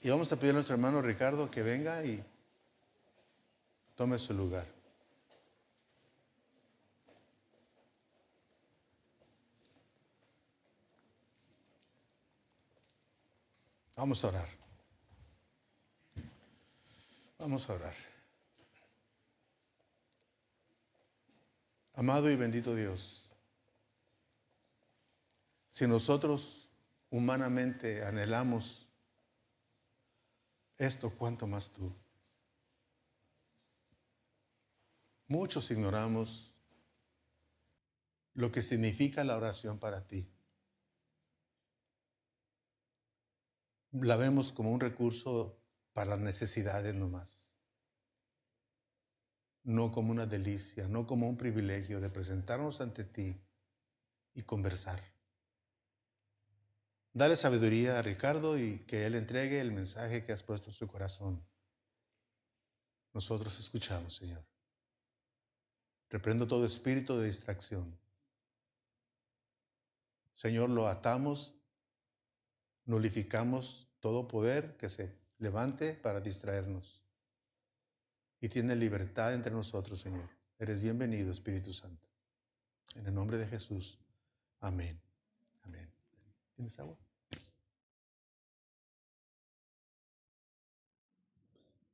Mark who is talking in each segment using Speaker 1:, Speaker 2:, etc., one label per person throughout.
Speaker 1: Y vamos a pedir a nuestro hermano Ricardo que venga y tome su lugar. Vamos a orar. Vamos a orar. Amado y bendito Dios, si nosotros humanamente anhelamos esto, ¿cuánto más tú? Muchos ignoramos lo que significa la oración para ti. La vemos como un recurso para las necesidades nomás. No como una delicia, no como un privilegio de presentarnos ante ti y conversar. Dale sabiduría a Ricardo y que él entregue el mensaje que has puesto en su corazón. Nosotros escuchamos, Señor. Reprendo todo espíritu de distracción. Señor, lo atamos, nulificamos todo poder que se levante para distraernos. Y tiene libertad entre nosotros, Señor. Eres bienvenido, Espíritu Santo. En el nombre de Jesús. Amén. Amén. ¿Tienes agua?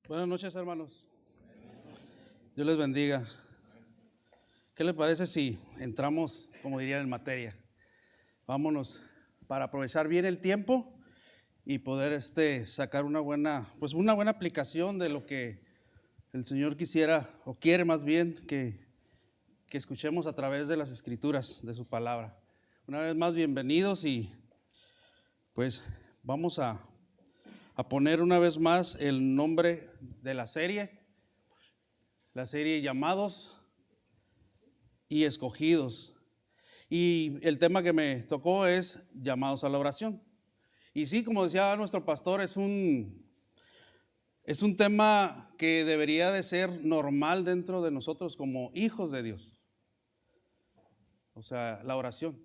Speaker 2: Buenas noches, hermanos. Dios les bendiga. ¿Qué les parece si entramos, como dirían, en materia? Vámonos para aprovechar bien el tiempo y poder sacar una buena aplicación de lo que el Señor quisiera, o quiere más bien, que escuchemos a través de las Escrituras, de su palabra. Una vez más, bienvenidos y pues vamos a poner una vez más el nombre de la serie Llamados y Escogidos. Y el tema que me tocó es llamados a la oración. Y sí, como decía nuestro pastor, es un tema que debería de ser normal dentro de nosotros como hijos de Dios. O sea, la oración,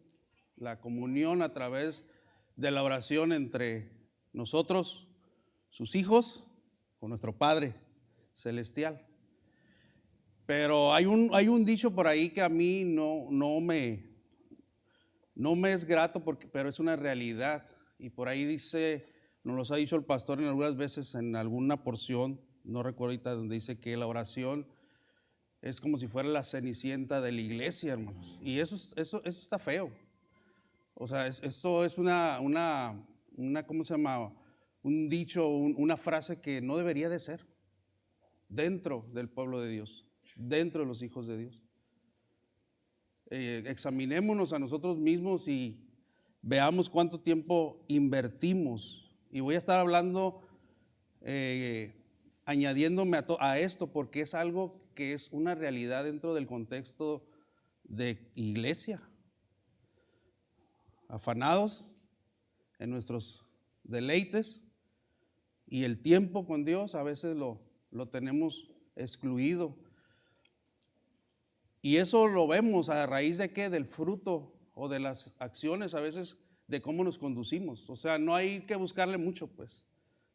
Speaker 2: la comunión a través de la oración entre nosotros, sus hijos, con nuestro Padre Celestial. Pero hay un dicho por ahí que a mí no me es grato, pero es una realidad. Y por ahí dice, nos los ha dicho el pastor en algunas veces, en alguna porción, no recuerdo ahorita, donde dice que la oración es como si fuera la cenicienta de la iglesia, hermanos. Y eso está feo. O sea, eso es una ¿cómo se llama? Un dicho, una frase que no debería de ser dentro del pueblo de Dios, dentro de los hijos de Dios. Examinémonos a nosotros mismos y veamos cuánto tiempo invertimos. Y voy a estar hablando, añadiéndome a esto, porque es algo que es una realidad dentro del contexto de iglesia. Afanados en nuestros deleites, y el tiempo con Dios a veces lo tenemos excluido. Y eso lo vemos a raíz de ¿qué? Del fruto o de las acciones a veces de cómo nos conducimos. O sea, no hay que buscarle mucho, pues.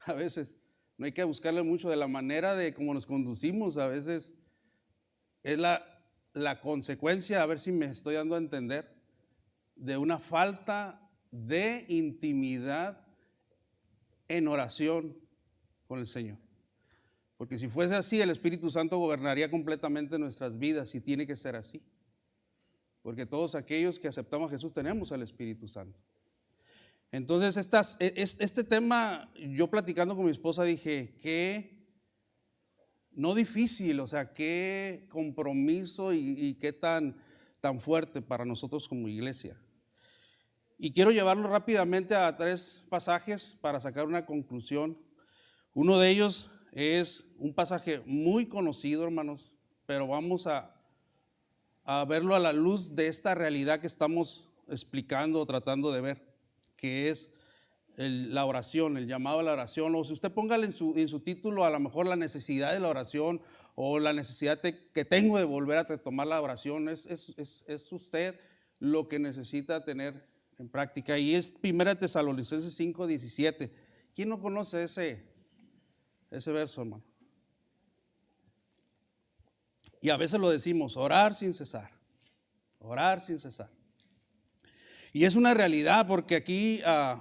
Speaker 2: A veces no hay que buscarle mucho, de la manera de cómo nos conducimos. A veces es la consecuencia, a ver si me estoy dando a entender, de una falta de intimidad en oración con el Señor. Porque si fuese así, el Espíritu Santo gobernaría completamente nuestras vidas, y tiene que ser así. Porque todos aquellos que aceptamos a Jesús tenemos al Espíritu Santo. Entonces, este tema, yo platicando con mi esposa dije, qué, no difícil, o sea, qué compromiso y qué tan fuerte para nosotros como iglesia. Y quiero llevarlo rápidamente a 3 pasajes para sacar una conclusión. Uno de ellos es un pasaje muy conocido, hermanos, pero vamos a verlo a la luz de esta realidad que estamos explicando o tratando de ver, que es la oración, el llamado a la oración. O si usted póngale en su título a lo mejor la necesidad de la oración, o la necesidad que tengo de volver a retomar la oración. Es usted lo que necesita tener en práctica. Y es 1 Tesalonicenses 5:17. ¿Quién no conoce ese verso, hermano? Y a veces lo decimos, orar sin cesar, orar sin cesar. Y es una realidad porque aquí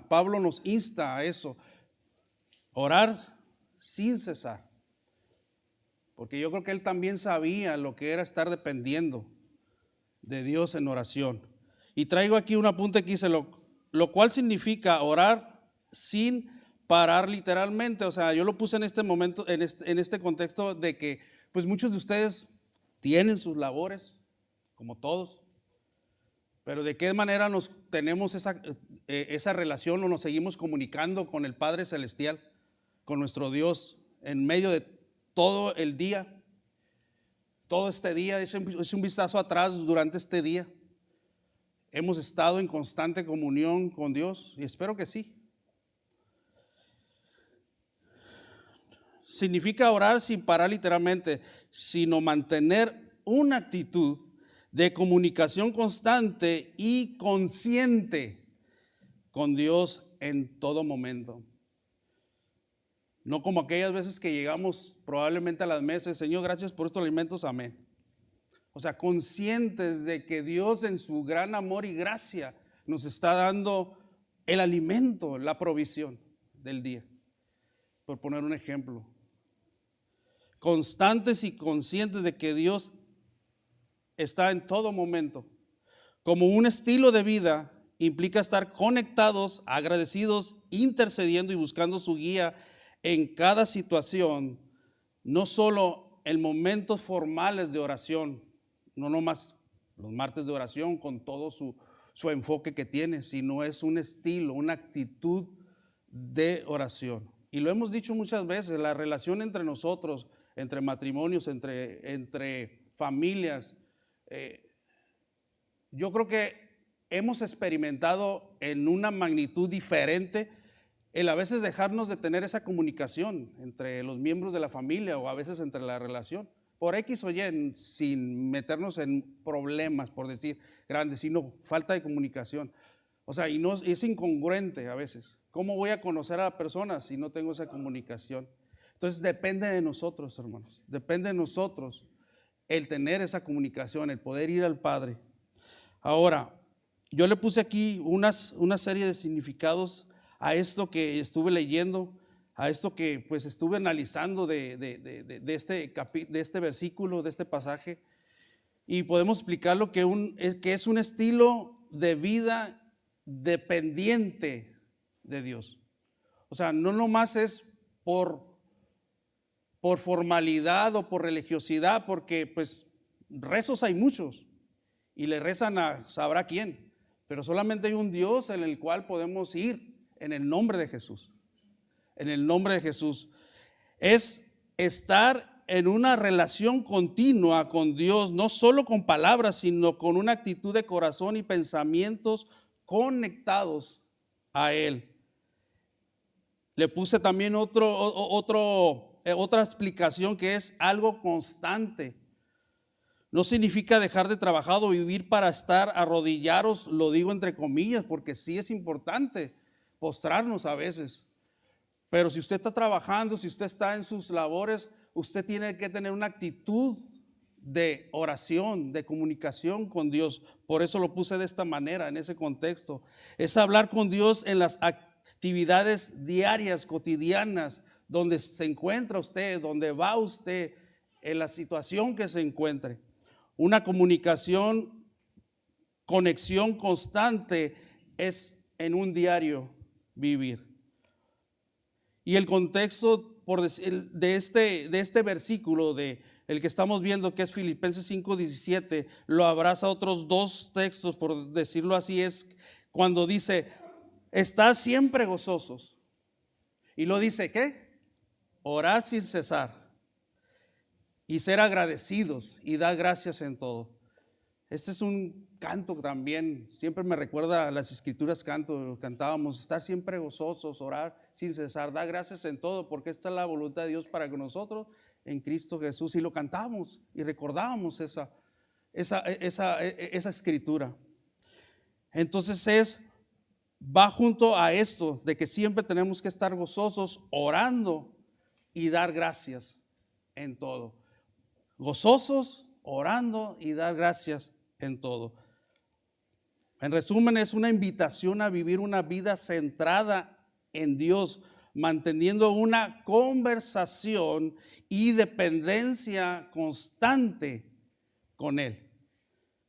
Speaker 2: Pablo nos insta a eso, orar sin cesar. Porque yo creo que él también sabía lo que era estar dependiendo de Dios en oración. Y traigo aquí un apunte que dice, lo cual significa orar sin parar literalmente. O sea, yo lo puse en este momento, en este contexto de que pues muchos de ustedes tienen sus labores, como todos, pero de qué manera nos tenemos esa relación o nos seguimos comunicando con el Padre Celestial, con nuestro Dios, en medio de todo el día, todo este día. Es un vistazo atrás durante este día. ¿Hemos estado en constante comunión con Dios? Y espero que sí. Significa orar sin parar literalmente, sino mantener una actitud de comunicación constante y consciente con Dios en todo momento. No como aquellas veces que llegamos probablemente a las mesas, Señor, gracias por estos alimentos, amén. O sea, conscientes de que Dios en su gran amor y gracia nos está dando el alimento, la provisión del día. Por poner un ejemplo. Constantes y conscientes de que Dios está en todo momento. Como un estilo de vida implica estar conectados, agradecidos, intercediendo y buscando su guía en cada situación, no solo en momentos formales de oración, no nomás los martes de oración con todo su enfoque que tiene, sino es un estilo, una actitud de oración. Y lo hemos dicho muchas veces, la relación entre nosotros, entre matrimonios, entre familias, yo creo que hemos experimentado en una magnitud diferente el a veces dejarnos de tener esa comunicación entre los miembros de la familia o a veces entre la relación, por X o Y, sin meternos en problemas, por decir grandes, sino falta de comunicación. O sea, y no, es incongruente a veces. ¿Cómo voy a conocer a la persona si no tengo esa comunicación? Entonces depende de nosotros, hermanos, depende de nosotros el tener esa comunicación, el poder ir al Padre. Ahora, yo le puse aquí una serie de significados a esto que estuve leyendo, a esto que pues estuve analizando de este versículo, de este pasaje, y podemos explicarlo que es un estilo de vida dependiente de Dios. O sea, no nomás es por formalidad o por religiosidad, porque pues rezos hay muchos y le rezan a sabrá quién, pero solamente hay un Dios en el cual podemos ir en el nombre de Jesús. En el nombre de Jesús. Es estar en una relación continua con Dios, no solo con palabras, sino con una actitud de corazón y pensamientos conectados a Él. Le puse también otra explicación que es algo constante. No significa dejar de trabajar o vivir para estar arrodillados, lo digo entre comillas, porque sí es importante postrarnos a veces. Pero si usted está trabajando, si usted está en sus labores, usted tiene que tener una actitud de oración, de comunicación con Dios. Por eso lo puse de esta manera, en ese contexto. Es hablar con Dios en las actividades diarias, cotidianas, donde se encuentra usted, donde va usted, en la situación que se encuentre. Una comunicación, conexión constante es en un diario vivir. Y el contexto de este versículo, de el que estamos viendo, que es Filipenses 5:17, lo abraza otros dos textos, por decirlo así, es cuando dice, estad siempre gozosos. Y lo dice, ¿qué? Orar sin cesar y ser agradecidos y dar gracias en todo. Este es un canto también, siempre me recuerda a las escrituras, cantábamos, estar siempre gozosos, orar sin cesar, dar gracias en todo, porque esta es la voluntad de Dios para que nosotros en Cristo Jesús, y lo cantamos y recordábamos esa escritura. Entonces es va junto a esto de que siempre tenemos que estar gozosos, orando y dar gracias en todo. Gozosos, orando y dar gracias en todo. En resumen, es una invitación a vivir una vida centrada en Dios, manteniendo una conversación y dependencia constante con Él.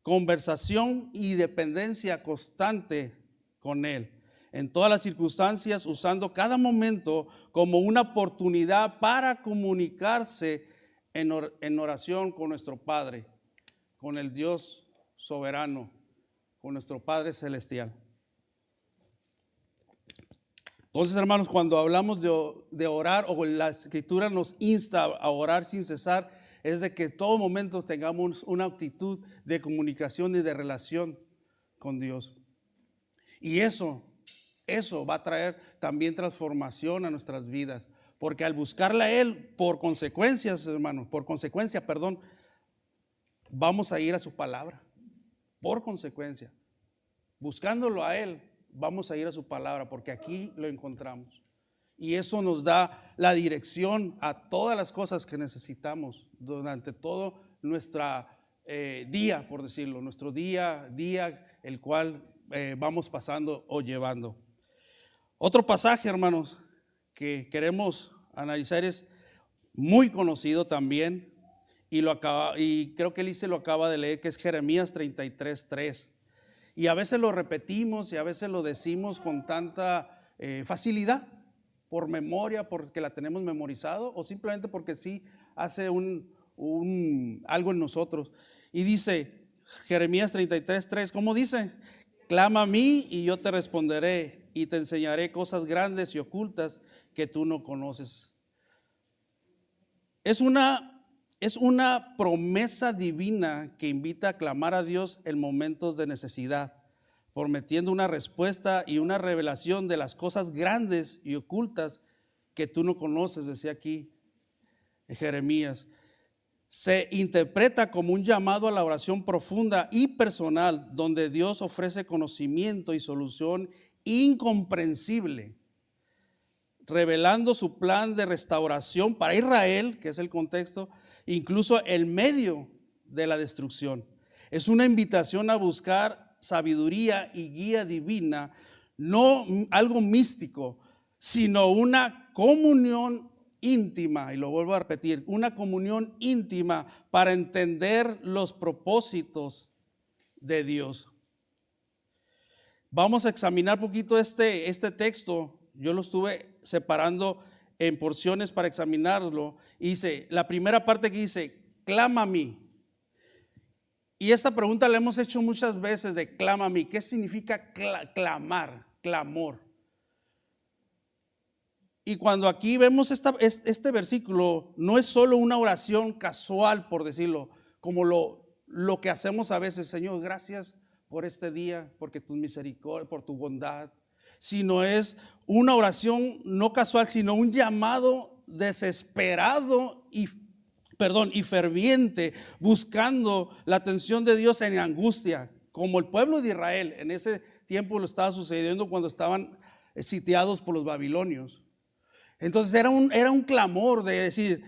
Speaker 2: Conversación y dependencia constante con Él. En todas las circunstancias, usando cada momento como una oportunidad para comunicarse en oración con nuestro Padre, con el Dios soberano, con nuestro Padre celestial. Entonces, hermanos, cuando hablamos de orar, o la Escritura nos insta a orar sin cesar, es de que en todo momento tengamos una actitud de comunicación y de relación con Dios. Y eso va a traer también transformación a nuestras vidas, porque al buscarle a Él, por consecuencia, vamos a ir a su palabra. Por consecuencia, buscándolo a Él, vamos a ir a su palabra, porque aquí lo encontramos. Y eso nos da la dirección a todas las cosas que necesitamos durante todo nuestro día, por decirlo, nuestro día el cual vamos pasando o llevando. Otro pasaje, hermanos, que queremos analizar es muy conocido también, y creo que Elise lo acaba de leer, que es Jeremías 33:3. Y a veces lo repetimos y a veces lo decimos con tanta facilidad, por memoria, porque la tenemos memorizado, o simplemente porque sí hace algo en nosotros. Y dice Jeremías 33:3, ¿cómo dice? Clama a mí y yo te responderé y te enseñaré cosas grandes y ocultas que tú no conoces. Es una promesa divina que invita a clamar a Dios en momentos de necesidad, prometiendo una respuesta y una revelación de las cosas grandes y ocultas que tú no conoces, decía aquí Jeremías. Se interpreta como un llamado a la oración profunda y personal, donde Dios ofrece conocimiento y solución incomprensible, revelando su plan de restauración para Israel, que es el contexto, incluso en medio de la destrucción. Es una invitación a buscar sabiduría y guía divina, no algo místico, sino una comunión íntima, y lo vuelvo a repetir, una comunión íntima para entender los propósitos de Dios. Vamos a examinar un poquito este texto. Yo lo estuve separando en porciones para examinarlo. Dice, la primera parte que dice, clama a mí. Y esta pregunta la hemos hecho muchas veces de clama a mí. ¿Qué significa clamar, clamor? Y cuando aquí vemos este versículo, no es solo una oración casual, por decirlo, como lo que hacemos a veces. Señor, gracias por este día, porque tu misericordia, por tu bondad, sino es una oración no casual, sino un llamado desesperado y ferviente, buscando la atención de Dios en angustia, como el pueblo de Israel en ese tiempo lo estaba sucediendo cuando estaban sitiados por los babilonios. Entonces era un clamor de decir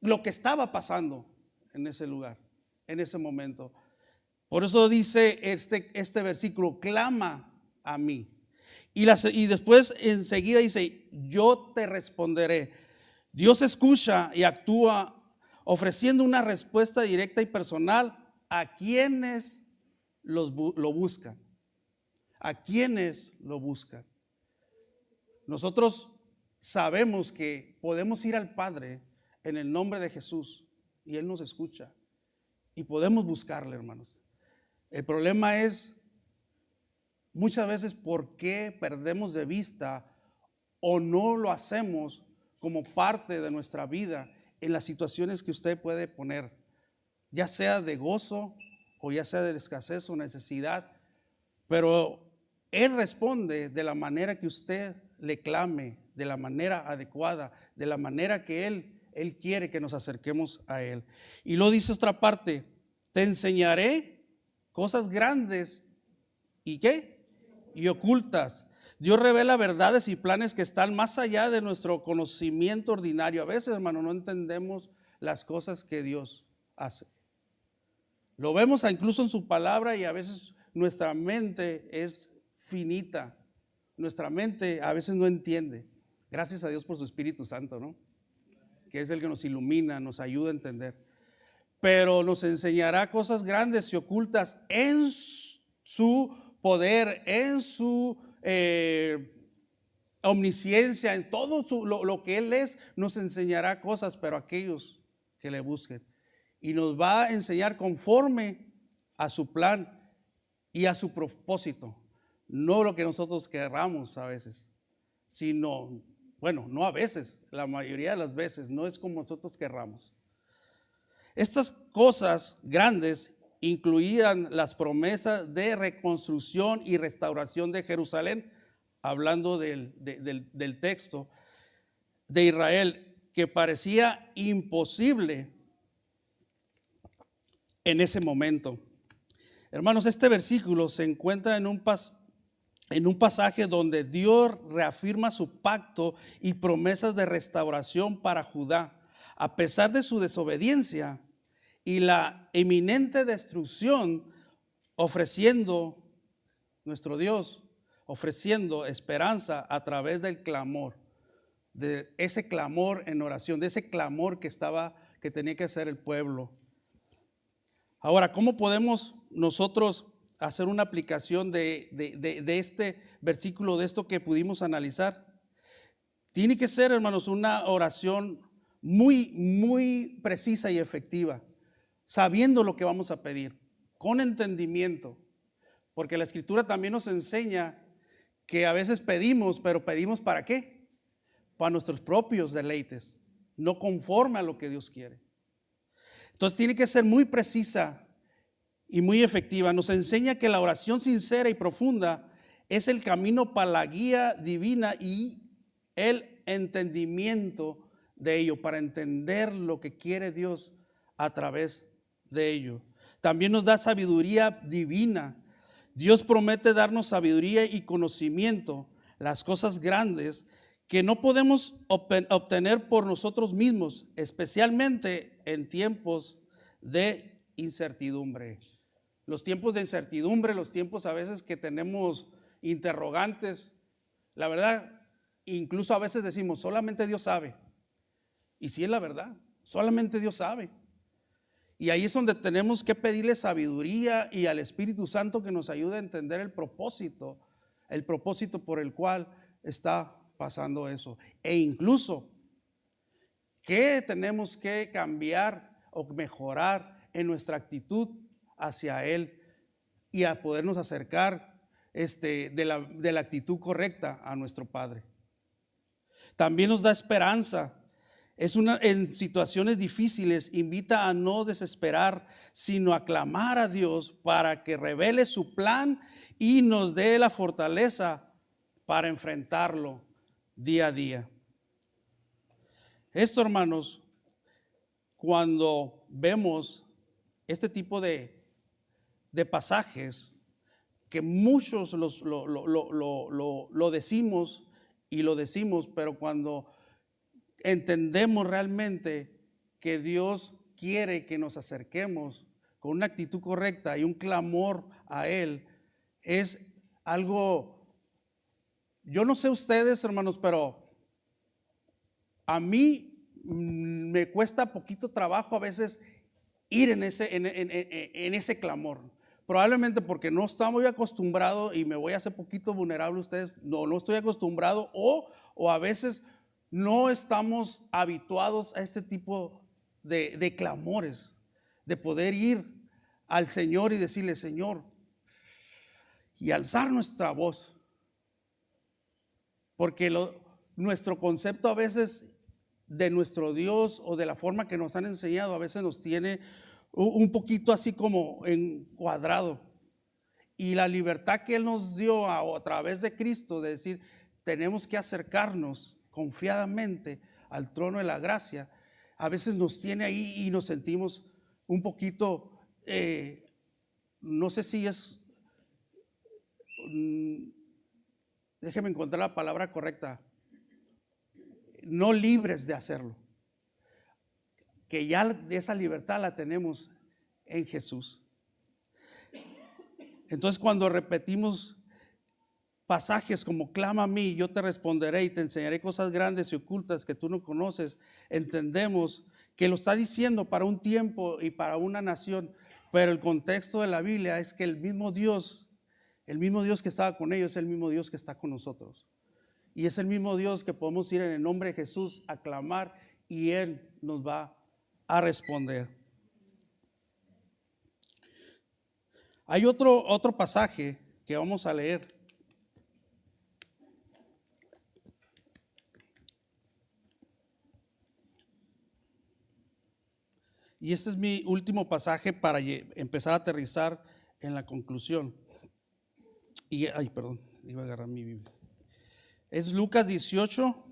Speaker 2: lo que estaba pasando en ese lugar, en ese momento. Por eso dice este versículo, clama a mí. Y después enseguida dice, yo te responderé. Dios escucha y actúa ofreciendo una respuesta directa y personal a quienes lo buscan. A quienes lo buscan. Nosotros sabemos que podemos ir al Padre en el nombre de Jesús y Él nos escucha. Y podemos buscarle, hermanos. El problema es muchas veces por qué perdemos de vista o no lo hacemos como parte de nuestra vida en las situaciones que usted puede poner, ya sea de gozo o ya sea de escasez o necesidad, pero Él responde de la manera que usted le clame, de la manera adecuada, de la manera que Él quiere que nos acerquemos a Él. Y lo dice otra parte, te enseñaré cosas grandes y ¿qué? y ocultas. Dios revela verdades y planes que están más allá de nuestro conocimiento ordinario. A veces, hermano, no entendemos las cosas que Dios hace. Lo vemos incluso en su palabra y a veces nuestra mente es finita. Nuestra mente a veces no entiende. Gracias a Dios por su Espíritu Santo, ¿no? Que es el que nos ilumina, nos ayuda a entender. Pero nos enseñará cosas grandes y ocultas en su poder, en su omnisciencia, en todo lo que Él es, nos enseñará cosas, pero aquellos que le busquen. Y nos va a enseñar conforme a su plan y a su propósito. No lo que nosotros querramos a veces, sino, bueno, no a veces, la mayoría de las veces, no es como nosotros querramos. Estas cosas grandes incluían las promesas de reconstrucción y restauración de Jerusalén, hablando del texto de Israel, que parecía imposible en ese momento. Hermanos, este versículo se encuentra en un pasaje donde Dios reafirma su pacto y promesas de restauración para Judá, a pesar de su desobediencia y la inminente destrucción, ofreciendo nuestro Dios, ofreciendo esperanza a través del clamor, de ese clamor en oración, de ese clamor que tenía que hacer el pueblo. Ahora, ¿cómo podemos nosotros hacer una aplicación de este versículo, de esto que pudimos analizar? Tiene que ser, hermanos, una oración muy, muy precisa y efectiva, sabiendo lo que vamos a pedir, con entendimiento, porque la Escritura también nos enseña que a veces pedimos, pero pedimos ¿para qué? Para nuestros propios deleites, no conforme a lo que Dios quiere. Entonces tiene que ser muy precisa y muy efectiva. Nos enseña que la oración sincera y profunda es el camino para la guía divina y el entendimiento de ello, para entender lo que quiere Dios a través de ello. También nos da sabiduría divina. Dios promete darnos sabiduría y conocimiento, las cosas grandes que no podemos obtener por nosotros mismos, especialmente en tiempos de incertidumbre. Los tiempos de incertidumbre, los tiempos a veces que tenemos interrogantes, la verdad, incluso a veces decimos, solamente Dios sabe. Y sí es la verdad, solamente Dios sabe. Y ahí es donde tenemos que pedirle sabiduría y al Espíritu Santo que nos ayude a entender el propósito por el cual está pasando eso. E incluso, ¿qué tenemos que cambiar o mejorar en nuestra actitud hacia Él y a podernos acercar de la actitud correcta a nuestro Padre? También nos da esperanza. En situaciones difíciles invita a no desesperar, sino a clamar a Dios para que revele su plan y nos dé la fortaleza para enfrentarlo día a día. Esto, hermanos, cuando vemos este tipo de pasajes, que muchos lo decimos y lo decimos, pero cuando entendemos realmente que Dios quiere que nos acerquemos con una actitud correcta y un clamor a Él, es algo, yo no sé ustedes, hermanos, pero a mí me cuesta poquito trabajo a veces ir en ese clamor. Probablemente porque no estamos muy acostumbrados y me voy a hacer poquito vulnerable a ustedes, no estoy acostumbrado o a veces no estamos habituados a este tipo de clamores, de poder ir al Señor y decirle, Señor, y alzar nuestra voz. Porque nuestro concepto a veces de nuestro Dios o de la forma que nos han enseñado a veces nos tiene un poquito así como encuadrado. Y la libertad que Él nos dio a través de Cristo, de decir, tenemos que acercarnos confiadamente al trono de la gracia, a veces nos tiene ahí y nos sentimos un poquito, no sé si es déjeme encontrar la palabra correcta, no libres de hacerlo, que ya esa libertad la tenemos en Jesús. Entonces cuando repetimos pasajes como clama a mí, yo te responderé y te enseñaré cosas grandes y ocultas que tú no conoces, entendemos que lo está diciendo para un tiempo y para una nación, pero el contexto de la Biblia es que el mismo Dios que estaba con ellos es el mismo Dios que está con nosotros. Y es el mismo Dios que podemos ir en el nombre de Jesús a clamar y Él nos va a responder. Hay otro pasaje que vamos a leer. Y este es mi último pasaje para empezar a aterrizar en la conclusión. Perdón, iba a agarrar mi Biblia. Es Lucas 18.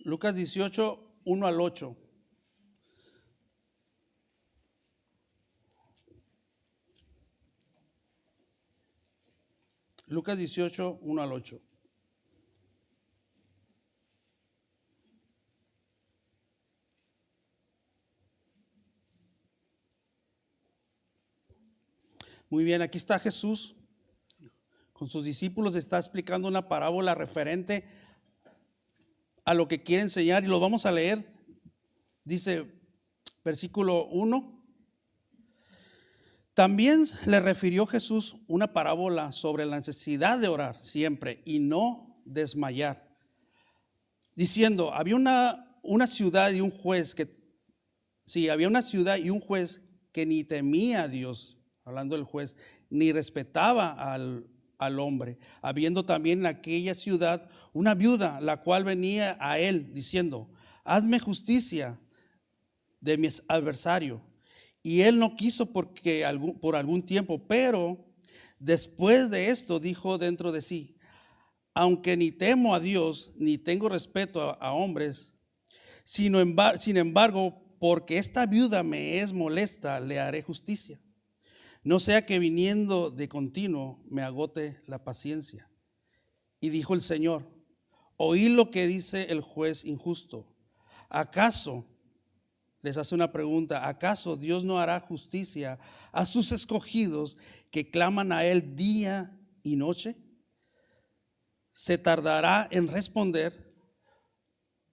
Speaker 2: Lucas 18, 1 al 8. Lucas 18, 1 al 8. Muy bien, aquí está Jesús con sus discípulos, está explicando una parábola referente a lo que quiere enseñar y lo vamos a leer. Dice, versículo 1. También le refirió Jesús una parábola sobre la necesidad de orar siempre y no desmayar, diciendo, había una ciudad y un juez que ni temía a Dios, hablando del juez, ni respetaba al hombre, habiendo también en aquella ciudad una viuda, la cual venía a él diciendo, hazme justicia de mi adversario. Y él no quiso por algún tiempo, pero después de esto dijo dentro de sí, aunque ni temo a Dios, ni tengo respeto a hombres, sin embargo, porque esta viuda me es molesta, le haré justicia. No sea que viniendo de continuo me agote la paciencia. Y dijo el Señor, oí lo que dice el juez injusto. ¿Acaso, les hace una pregunta, acaso Dios no hará justicia a sus escogidos que claman a Él día y noche? ¿Se tardará en responder?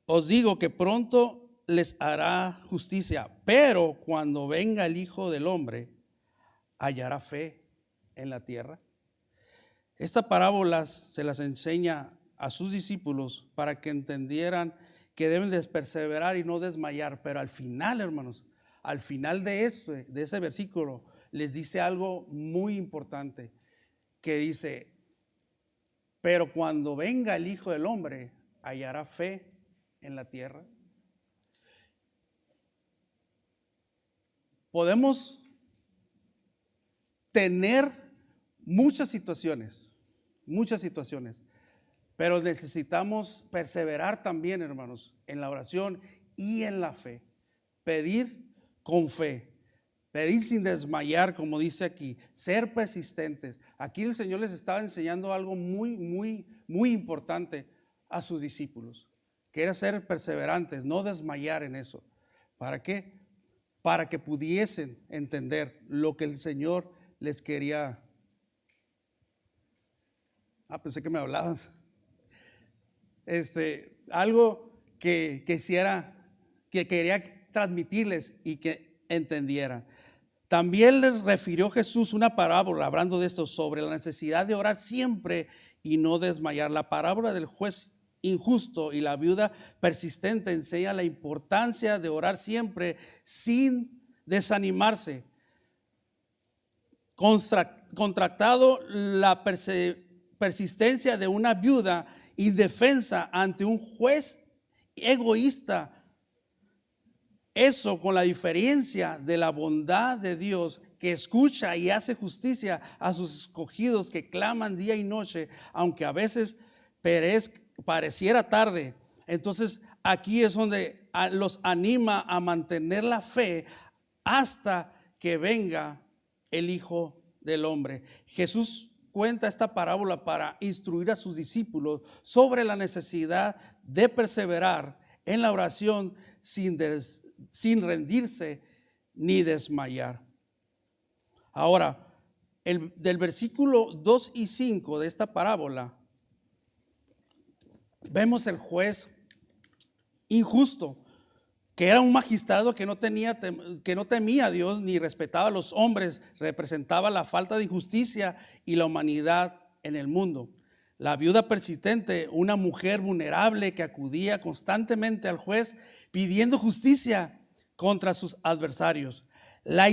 Speaker 2: Os digo que pronto les hará justicia, pero cuando venga el Hijo del Hombre, ¿hallará fe en la tierra? Esta parábola se las enseña a sus discípulos para que entendieran que deben de perseverar y no desmayar, pero al final, hermanos, al final de ese versículo les dice algo muy importante, que dice, pero cuando venga el Hijo del Hombre, ¿hallará fe en la tierra? Podemos tener muchas situaciones, pero necesitamos perseverar también, hermanos, en la oración y en la fe. Pedir con fe, pedir sin desmayar, como dice aquí, ser persistentes. Aquí el Señor les estaba enseñando algo muy importante a sus discípulos, que era ser perseverantes, no desmayar en eso. ¿Para qué? Para que pudiesen entender lo que el Señor les quería. Pensé que me hablabas. Algo que quería transmitirles y que entendieran. También les refirió Jesús una parábola, hablando de esto, sobre la necesidad de orar siempre y no desmayar. La parábola del juez injusto y la viuda persistente enseña la importancia de orar siempre sin desanimarse. Contrastado la persistencia de una viuda indefensa ante un juez egoísta. Eso con la diferencia de la bondad de Dios, que escucha y hace justicia a sus escogidos que claman día y noche, aunque a veces pareciera tarde. Entonces aquí es donde los anima a mantener la fe hasta que venga el Hijo del hombre. Jesús cuenta esta parábola para instruir a sus discípulos sobre la necesidad de perseverar en la oración sin rendirse ni desmayar. Ahora, del versículo 2 y 5 de esta parábola, vemos el juez injusto, que era un magistrado que no temía a Dios ni respetaba a los hombres, representaba la falta de justicia y la humanidad en el mundo. La viuda persistente, una mujer vulnerable que acudía constantemente al juez pidiendo justicia contra sus adversarios. La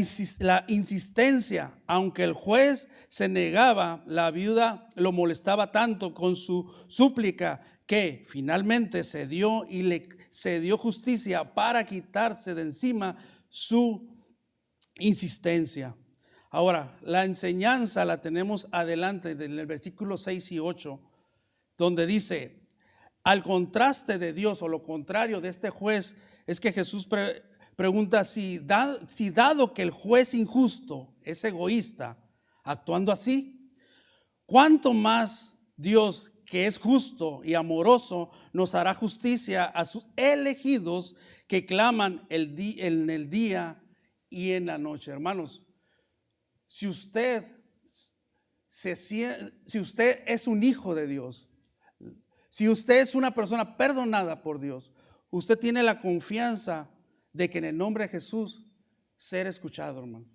Speaker 2: insistencia, aunque el juez se negaba, la viuda lo molestaba tanto con su súplica que finalmente cedió y le dio justicia para quitarse de encima su insistencia. Ahora, la enseñanza la tenemos adelante en el versículo 6 y 8, donde dice, al contraste de Dios o lo contrario de este juez, es que Jesús pregunta si dado que el juez injusto es egoísta, actuando así, ¿cuánto más Dios, que es justo y amoroso, nos hará justicia a sus elegidos que claman en el día y en la noche? Hermanos, si usted es un hijo de Dios, si usted es una persona perdonada por Dios, usted tiene la confianza de que en el nombre de Jesús ser escuchado, hermano.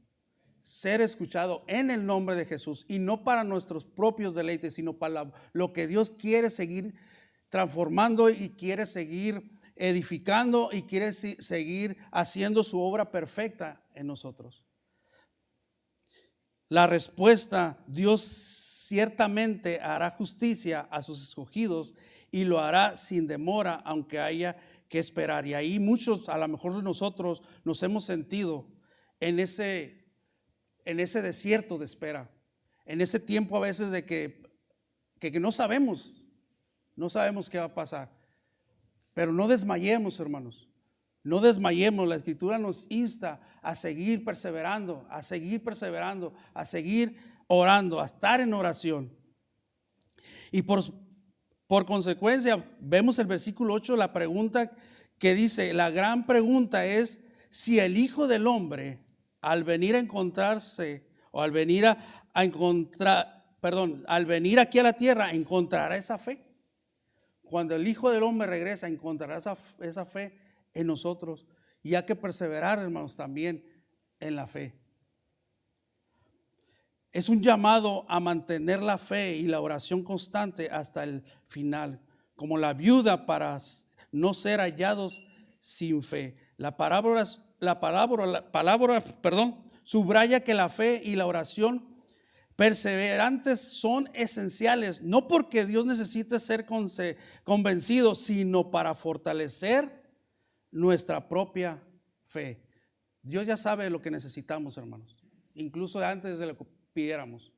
Speaker 2: Ser escuchado en el nombre de Jesús, y no para nuestros propios deleites, sino para lo que Dios quiere seguir transformando y quiere seguir edificando y quiere seguir haciendo su obra perfecta en nosotros. La respuesta: Dios ciertamente hará justicia a sus escogidos y lo hará sin demora, aunque haya que esperar. Y ahí muchos, a lo mejor de nosotros, nos hemos sentido en ese desierto de espera, en ese tiempo a veces de que no sabemos qué va a pasar. Pero no desmayemos, hermanos, no desmayemos. La Escritura nos insta a seguir perseverando, a seguir orando, a estar en oración. Y por consecuencia, vemos el versículo 8, la pregunta que dice, la gran pregunta es si el Hijo del Hombre, al venir a encontrarse, o al venir al venir aquí a la tierra, encontrará esa fe. Cuando el Hijo del Hombre regresa, encontrará esa fe en nosotros. Y hay que perseverar, hermanos, también en la fe. Es un llamado a mantener la fe y la oración constante hasta el final, como la viuda, para no ser hallados sin fe. La palabra, subraya que la fe y la oración perseverantes son esenciales, no porque Dios necesite ser convencido, sino para fortalecer nuestra propia fe. Dios ya sabe lo que necesitamos, hermanos, incluso antes de lo que pidiéramos,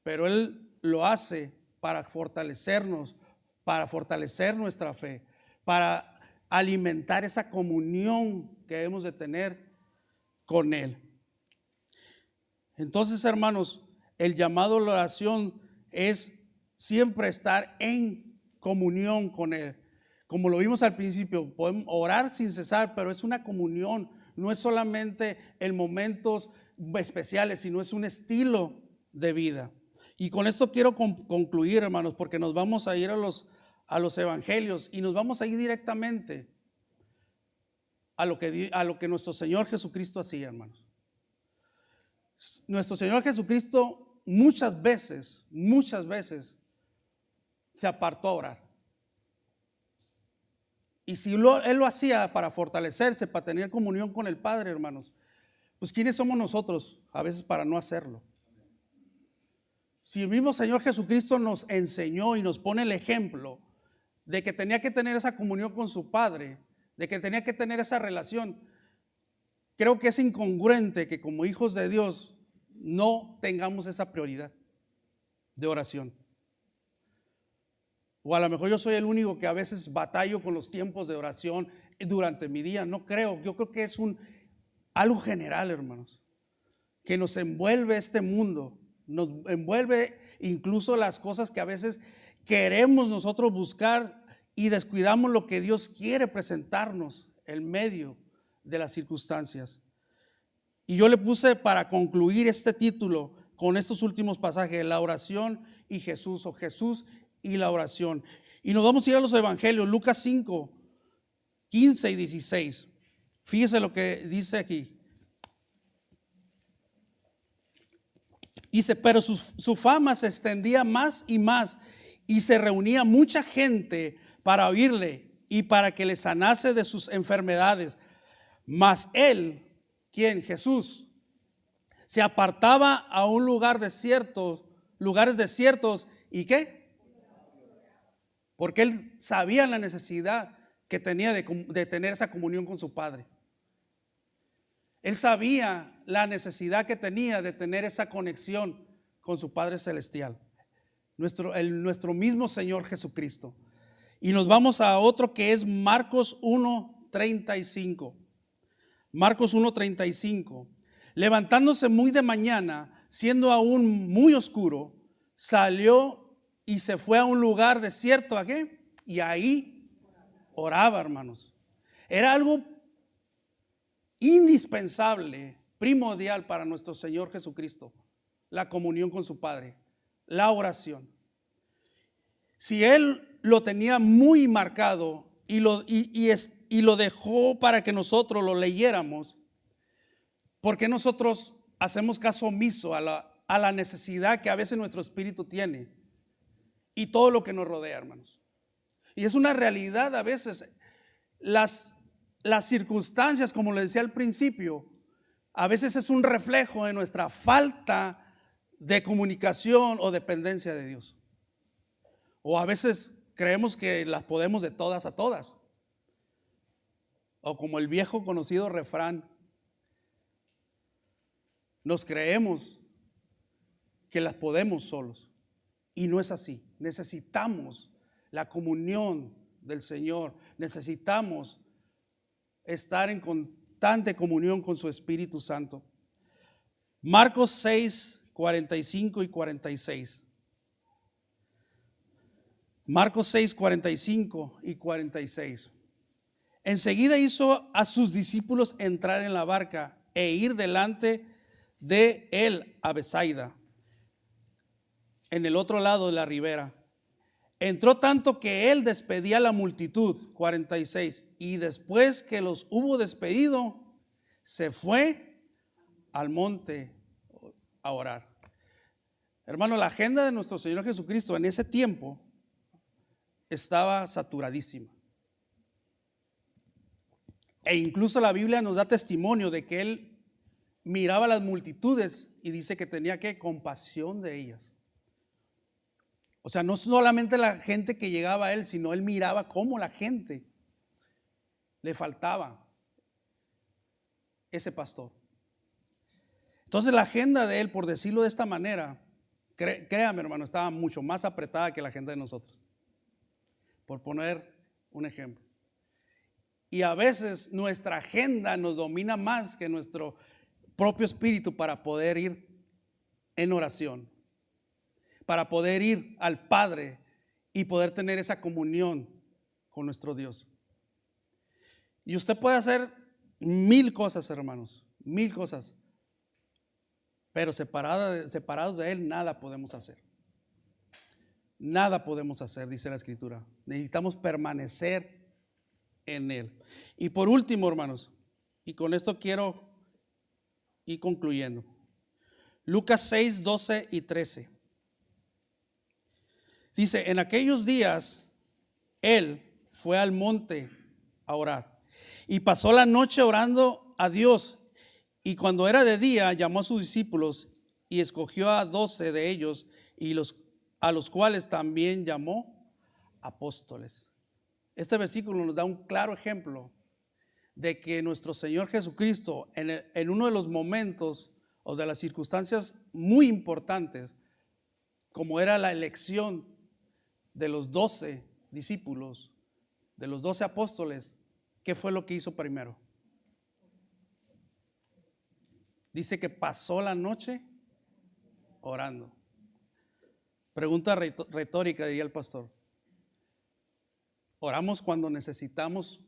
Speaker 2: pero Él lo hace para fortalecernos, para fortalecer nuestra fe, para alimentar esa comunión que debemos de tener con Él. Entonces, hermanos, el llamado a la oración es siempre estar en comunión con Él. Como lo vimos al principio, podemos orar sin cesar, pero es una comunión, no es solamente en momentos especiales, sino es un estilo de vida. Y con esto quiero concluir, hermanos, porque nos vamos a ir a los evangelios y nos vamos a ir directamente a lo que nuestro Señor Jesucristo hacía, hermanos. Nuestro Señor Jesucristo muchas veces se apartó a orar. Y si Él lo hacía para fortalecerse, para tener comunión con el Padre, hermanos, pues ¿quiénes somos nosotros a veces para no hacerlo? Si el mismo Señor Jesucristo nos enseñó y nos pone el ejemplo de que tenía que tener esa comunión con su Padre, de que tenía que tener esa relación, creo que es incongruente que como hijos de Dios no tengamos esa prioridad de oración. O a lo mejor yo soy el único que a veces batallo con los tiempos de oración durante mi día. No creo, yo creo que es algo general, hermanos. que nos envuelve este mundo, nos envuelve incluso las cosas que a veces queremos nosotros buscar y descuidamos lo que Dios quiere presentarnos en medio de las circunstancias. Y yo le puse para concluir este título con estos últimos pasajes, la oración y Jesús, o Jesús y la oración. Y nos vamos a ir a los evangelios, Lucas 5, 15 y 16. Fíjese lo que dice aquí. Dice, pero su fama se extendía más y más, y se reunía mucha gente para oírle y para que le sanase de sus enfermedades. Mas él, ¿quién? Jesús, se apartaba a un lugares desiertos, ¿y qué? Porque él sabía la necesidad que tenía de tener esa comunión con su Padre. Él sabía la necesidad que tenía de tener esa conexión con su Padre Celestial, nuestro mismo Señor Jesucristo. Y nos vamos a otro que es Marcos 1:35. Marcos 1:35. Levantándose muy de mañana, siendo aún muy oscuro, salió y se fue a un lugar desierto. ¿A qué? Y ahí oraba, hermanos. Era algo indispensable, primordial para nuestro Señor Jesucristo, la comunión con su Padre, la oración. Si Él lo tenía muy marcado y lo dejó para que nosotros lo leyéramos, ¿por qué nosotros hacemos caso omiso a la necesidad que a veces nuestro espíritu tiene y todo lo que nos rodea, hermanos? Y es una realidad a veces. Las circunstancias, como le decía al principio, a veces es un reflejo de nuestra falta de comunicación o dependencia de Dios. O a veces creemos que las podemos de todas a todas. O como el viejo conocido refrán, nos creemos que las podemos solos. Y no es así. Necesitamos la comunión del Señor. Necesitamos estar en constante comunión con su Espíritu Santo. Marcos 6, 45 y 46. Marcos 6, 45 y 46. Enseguida hizo a sus discípulos entrar en la barca e ir delante de él a Betsaida, en el otro lado de la ribera. Entró tanto que él despedía a la multitud, 46, y después que los hubo despedido, se fue al monte a orar. Hermano, la agenda de nuestro Señor Jesucristo en ese tiempo estaba saturadísima. E incluso la Biblia nos da testimonio de que él miraba a las multitudes y dice que tenía compasión de ellas. O sea, no solamente la gente que llegaba a él, sino él miraba cómo la gente le faltaba ese pastor. Entonces la agenda de él, por decirlo de esta manera, créame, hermano, estaba mucho más apretada que la agenda de nosotros. Por poner un ejemplo. Y a veces nuestra agenda nos domina más que nuestro propio espíritu para poder ir en oración, para poder ir al Padre y poder tener esa comunión con nuestro Dios. Y usted puede hacer 1000 cosas, hermanos, 1000 cosas, pero separados de Él nada podemos hacer. Nada podemos hacer, dice la Escritura. Necesitamos permanecer en Él. Y por último, hermanos, y con esto quiero ir concluyendo. Lucas 6, 12 y 13. Dice, en aquellos días, Él fue al monte a orar y pasó la noche orando a Dios. Y cuando era de día, llamó a sus discípulos y escogió a 12 de ellos y a los cuales también llamó apóstoles. Este versículo nos da un claro ejemplo de que nuestro Señor Jesucristo en uno de los momentos o de las circunstancias muy importantes, como era la elección de los 12 discípulos, de los 12 apóstoles, ¿qué fue lo que hizo primero? Dice que pasó la noche orando. Pregunta retórica, diría el pastor. ¿Oramos cuando necesitamos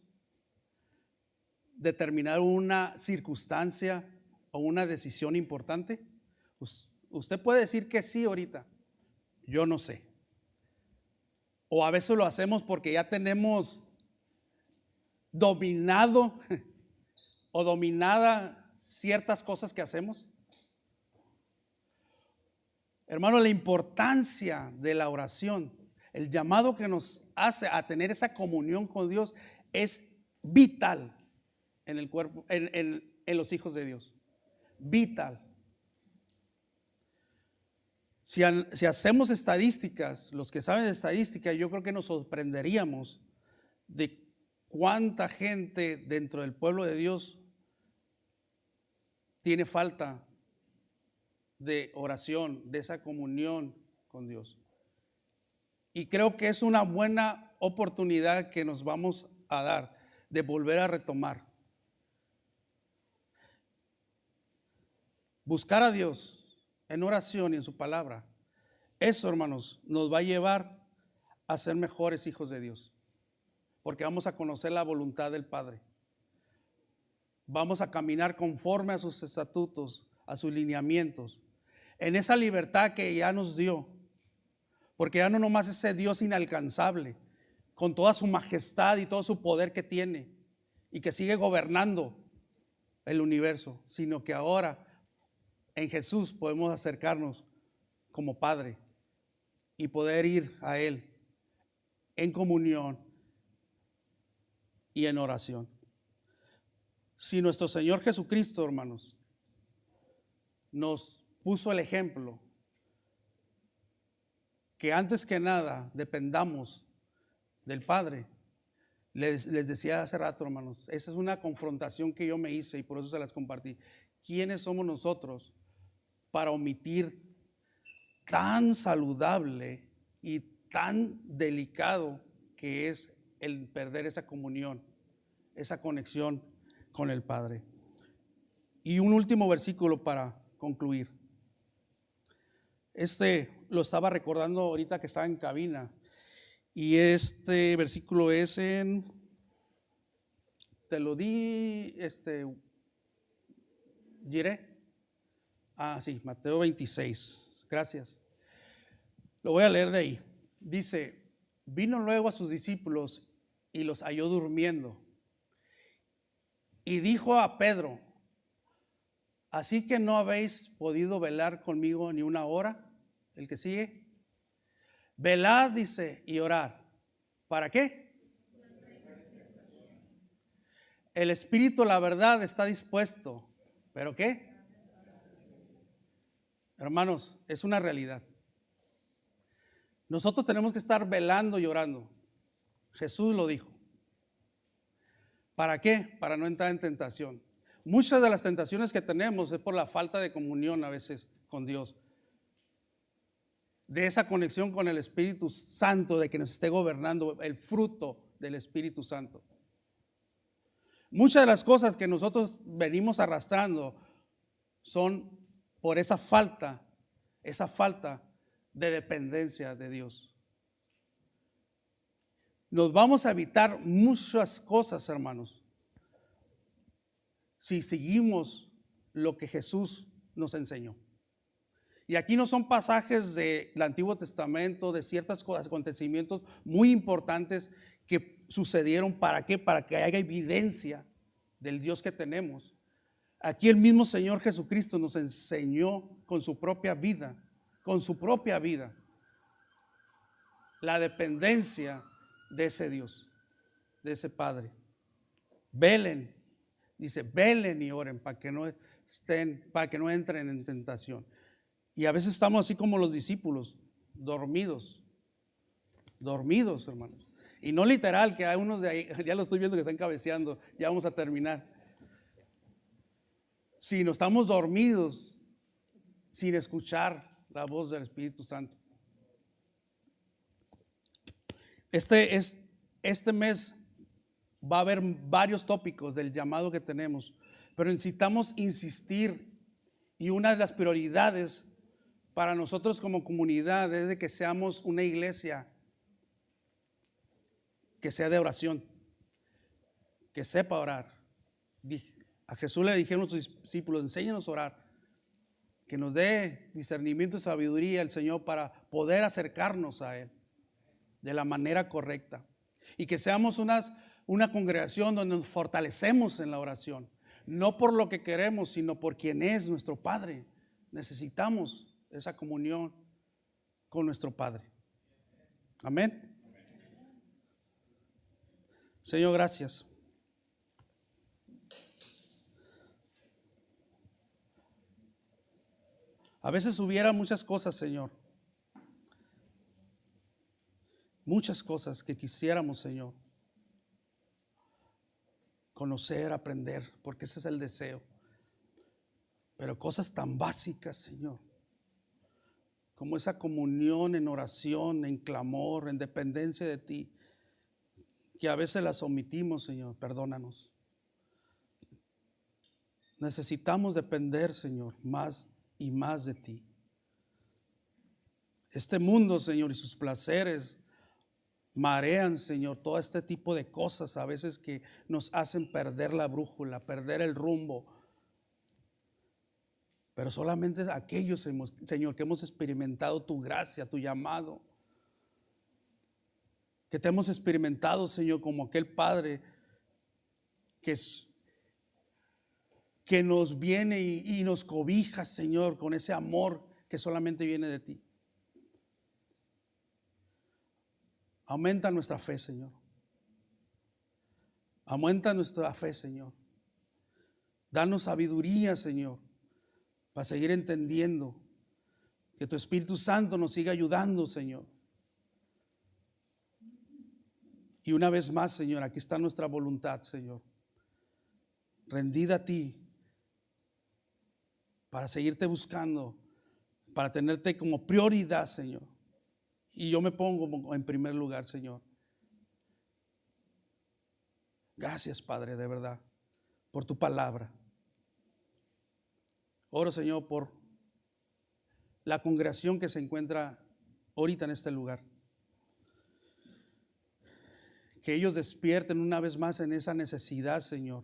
Speaker 2: determinar una circunstancia o una decisión importante? Usted puede decir que sí ahorita. Yo no sé. O a veces lo hacemos porque ya tenemos dominado o dominada ciertas cosas que hacemos. Hermano, la importancia de la oración, el llamado que nos hace a tener esa comunión con Dios es vital en el cuerpo, en los hijos de Dios. Vital. Si hacemos estadísticas, los que saben de estadística, yo creo que nos sorprenderíamos de cuánta gente dentro del pueblo de Dios tiene falta de oración, de esa comunión con Dios. Y creo que es una buena oportunidad que nos vamos a dar de volver a retomar. Buscar a Dios en oración y en su palabra. Eso, hermanos, nos va a llevar a ser mejores hijos de Dios. Porque vamos a conocer la voluntad del Padre. Vamos a caminar conforme a sus estatutos, a sus lineamientos, en esa libertad que ya nos dio. Porque ya no nomás ese Dios inalcanzable, con toda su majestad y todo su poder que tiene y que sigue gobernando el universo, sino que ahora en Jesús podemos acercarnos como Padre y poder ir a Él en comunión y en oración. Si nuestro Señor Jesucristo, hermanos, nos puso el ejemplo que antes que nada dependamos del Padre. Les decía hace rato, hermanos, esa es una confrontación que yo me hice y por eso se las compartí. ¿Quiénes somos nosotros para omitir tan saludable y tan delicado que es el perder esa comunión, esa conexión con el Padre? Y un último versículo para concluir. Lo estaba recordando ahorita que estaba en cabina. Y este versículo es te lo di, Giré. Sí, Mateo 26. Gracias. Lo voy a leer de ahí. Dice, vino luego a sus discípulos y los halló durmiendo. Y dijo a Pedro, ¿así que no habéis podido velar conmigo ni una hora? El que sigue. Velad, dice, y orar. ¿Para qué? El espíritu, la verdad, está dispuesto. ¿Pero qué? Hermanos, es una realidad. Nosotros tenemos que estar velando y orando. Jesús lo dijo. ¿Para qué? Para no entrar en tentación. Muchas de las tentaciones que tenemos es por la falta de comunión a veces con Dios. De esa conexión con el Espíritu Santo, de que nos esté gobernando, el fruto del Espíritu Santo. Muchas de las cosas que nosotros venimos arrastrando son por esa falta de dependencia de Dios. Nos vamos a evitar muchas cosas, hermanos, si seguimos lo que Jesús nos enseñó. Y aquí no son pasajes del Antiguo Testamento, de ciertos acontecimientos muy importantes que sucedieron. ¿Para qué? Para que haya evidencia del Dios que tenemos. Aquí el mismo Señor Jesucristo nos enseñó con su propia vida, la dependencia de ese Dios, de ese Padre. Velen, dice, velen y oren para que no entren en tentación. Y a veces estamos así como los discípulos, dormidos, hermanos. Y no literal, que hay unos de ahí, ya lo estoy viendo que están cabeceando, ya vamos a terminar. Sino estamos dormidos sin escuchar la voz del Espíritu Santo. Este mes va a haber varios tópicos del llamado que tenemos, pero necesitamos insistir Y una de las prioridades para nosotros como comunidad es de que seamos una iglesia que sea de oración, que sepa orar. A Jesús le dijeron a sus discípulos: enséñanos a orar, que nos dé discernimiento y sabiduría el Señor para poder acercarnos a Él de la manera correcta. Y que seamos una congregación donde nos fortalecemos en la oración, no por lo que queremos, sino por quien es nuestro Padre. Necesitamos esa comunión con nuestro Padre. Amén. Señor, gracias. A veces hubiera muchas cosas, Señor. Muchas cosas que quisiéramos, Señor, conocer, aprender, porque ese es el deseo. Pero cosas tan básicas, Señor, como esa comunión en oración, en clamor, en dependencia de ti, que a veces las omitimos, Señor, perdónanos. Necesitamos depender, Señor, más y más de ti. Este mundo, Señor, y sus placeres marean, Señor, todo este tipo de cosas a veces que nos hacen perder la brújula, perder el rumbo. Pero solamente aquellos, Señor, que hemos experimentado tu gracia, tu llamado, que te hemos experimentado, Señor, como aquel Padre que nos viene y nos cobija, Señor, con ese amor que solamente viene de ti. Aumenta nuestra fe, Señor. Aumenta nuestra fe, Señor. Danos sabiduría, Señor, para seguir entendiendo. Que tu Espíritu Santo nos siga ayudando, Señor. Y una vez más, Señor, aquí está nuestra voluntad, Señor, rendida a ti, para seguirte buscando, para tenerte como prioridad, Señor. Y yo me pongo en primer lugar, Señor. Gracias, Padre, de verdad, por tu palabra. Oro, Señor, por la congregación que se encuentra ahorita en este lugar. Que ellos despierten una vez más en esa necesidad, Señor.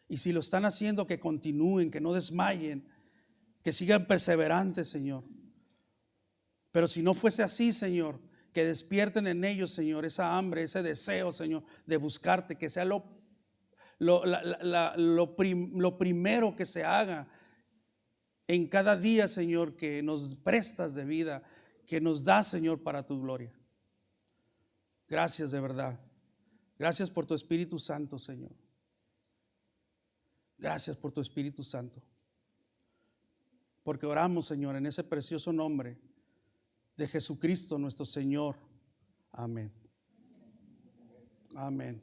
Speaker 2: Y si lo están haciendo, que continúen, que no desmayen, que sigan perseverantes, Señor. Pero si no fuese así, Señor, que despierten en ellos, Señor, esa hambre, ese deseo, Señor, de buscarte, que sea lo primero que se haga en cada día, Señor, que nos prestas de vida, que nos das, Señor, para tu gloria. Gracias de verdad. Gracias por tu Espíritu Santo, Señor. Gracias por tu Espíritu Santo. Porque oramos, Señor, en ese precioso nombre de Jesucristo nuestro Señor. Amén. Amén.